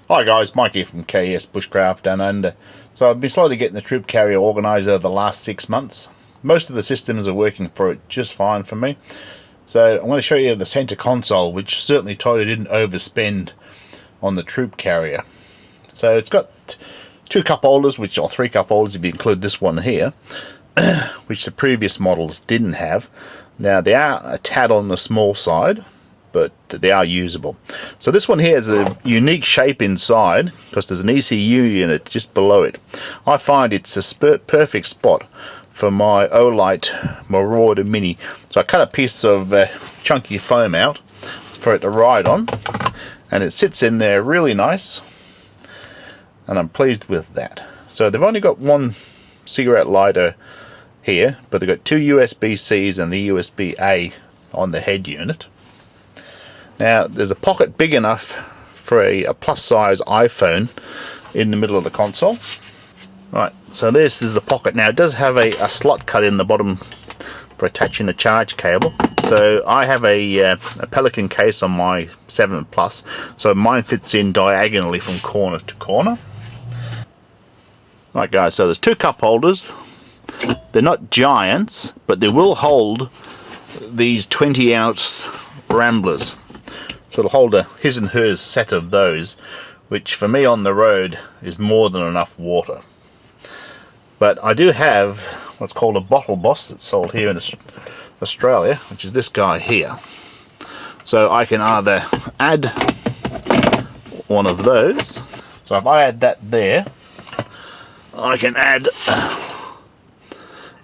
Hi guys, Mike here from KS Bushcraft Down Under. So I've been slowly getting the troop carrier organised over the last 6 months. Most of the systems are working for it just fine for me. So I'm going to show you the centre console, which certainly totally didn't overspend on the troop carrier. So it's got 2 cup holders, or 3 cup holders if you include this one here, which the previous models didn't have. Now they are a tad on the small side, but they are usable. So this one here has a unique shape inside because there's an ECU unit just below it. I find it's a perfect spot for my Olight Marauder Mini. So I cut a piece of chunky foam out for it to ride on, and it sits in there really nice, and I'm pleased with that. So they've only got one cigarette lighter here, but they've got 2 USB-Cs and the USB-A on the head unit. Now there's a pocket big enough for a plus size iPhone in the middle of the console. Right, so this is the pocket. Now it does have a slot cut in the bottom for attaching the charge cable. So I have a Pelican case on my 7 Plus, so mine fits in diagonally from corner to corner. Right guys, so there's 2 cup holders. They're not giants, but they will hold these 20-ounce ramblers. So it'll hold a his and hers set of those, which for me on the road is more than enough water. But I do have what's called a bottle boss that's sold here in Australia, which is this guy here. So I can either add one of those. So if I add that there, I can add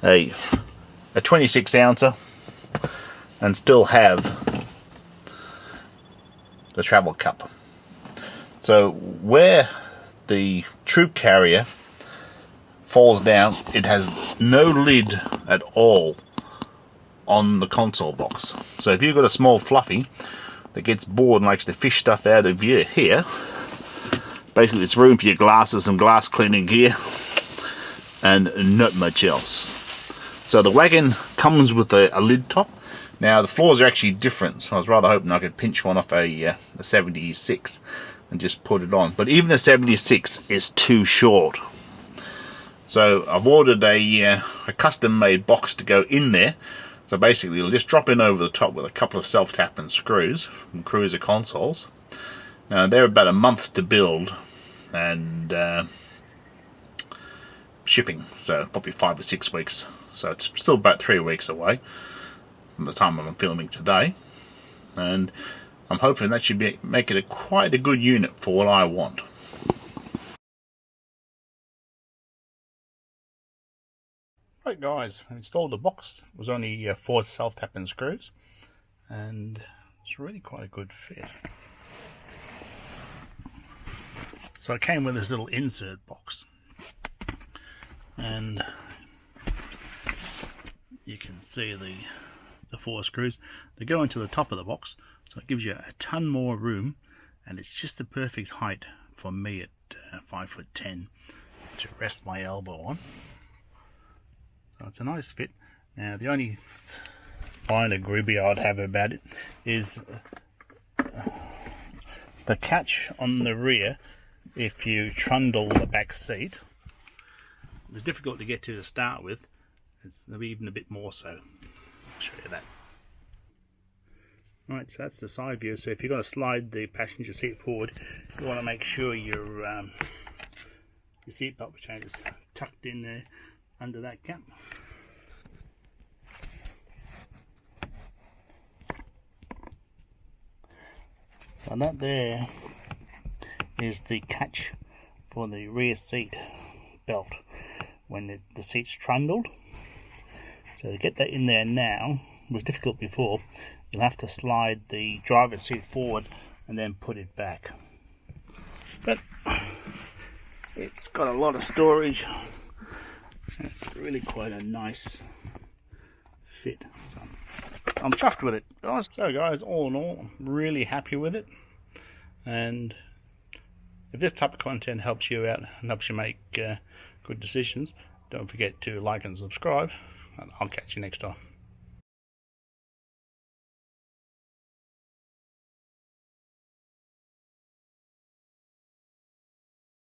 a 26 ouncer and still have the travel cup. So where the troop carrier falls down, it has no lid at all on the console box. So if you've got a small fluffy that gets bored and likes to fish stuff out of here, basically it's room for your glasses and glass cleaning gear and not much else. So the wagon comes with a lid top. Now the floors are actually different, so I was rather hoping I could pinch one off a 76 and just put it on. But even the 76 is too short. So I've ordered a custom-made box to go in there. So basically it'll just drop in over the top with a couple of self-tapping screws from Cruiser consoles. Now they're about a month to build and shipping, so probably 5 or 6 weeks. So it's still about 3 weeks away from the time I'm filming today, and I'm hoping that should make it quite a good unit for what I want. Right guys, I installed the box. It was only 4 self-tapping screws, and it's really quite a good fit. So it came with this little insert box, and you can see the 4 screws. They go into the top of the box, so it gives you a ton more room, and it's just the perfect height for me at 5'10" to rest my elbow on. So it's a nice fit. Now the only minor grievy I'd have about it is the catch on the rear. If you trundle the back seat, it's difficult to get to start with. It's even a bit more so. I'll show you that. Right, so that's the side view. So if you're going to slide the passenger seat forward, you want to make sure your seat belt chain is tucked in there under that cap. So that there is the catch for the rear seat belt when the seat's trundled. So to get that in there now was difficult before. You'll have to slide the driver's seat forward and then put it back. But it's got a lot of storage. It's really quite a nice fit. So I'm chuffed with it, guys. So guys, all in all, I'm really happy with it. And if this type of content helps you out and helps you make good decisions, don't forget to like and subscribe, and I'll catch you next time.